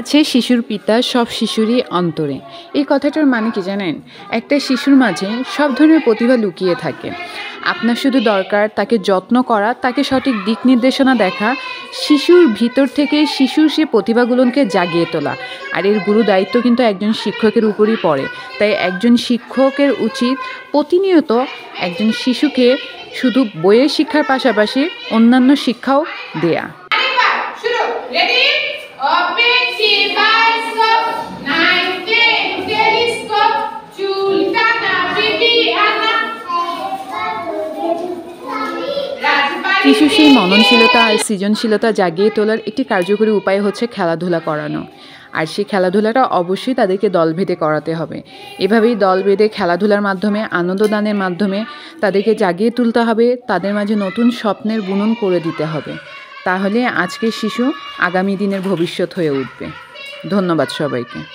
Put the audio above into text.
আছে শিশুর পিতা সব শিশুরই অন্তরে। এই কথাটার মানে কি জানেন? একটা শিশুর মাঝে সব ধরনের প্রতিভা লুকিয়ে থাকে। আপনার শুধু দরকার তাকে যত্ন করা, তাকে সঠিক দিক নির্দেশনা দেখা, শিশুর ভিতর থেকে শিশুর সে প্রতিভাগুলোকে জাগিয়ে তোলা। আর এর গুরু দায়িত্ব কিন্তু একজন শিক্ষকের উপরই পড়ে। তাই একজন শিক্ষকের উচিত প্রতিনিয়ত একজন শিশুকে শুধু বইয়ের শিক্ষার পাশাপাশি অন্যান্য শিক্ষাও দেয়া। শিশু সেই মননশীলতা আর সৃজনশীলতা জাগিয়ে তোলার একটি কার্যকরী উপায় হচ্ছে খেলাধুলা করানো। আর সেই খেলাধুলাটা অবশ্যই তাদেরকে দলভেদে করাতে হবে। এভাবেই দলভেদে খেলাধুলার মাধ্যমে, আনন্দদানের মাধ্যমে তাদেরকে জাগিয়ে তুলতে হবে, তাদের মাঝে নতুন স্বপ্নের বুনন করে দিতে হবে। তাহলে আজকের শিশু আগামী দিনের ভবিষ্যৎ হয়ে উঠবে। ধন্যবাদ সবাইকে।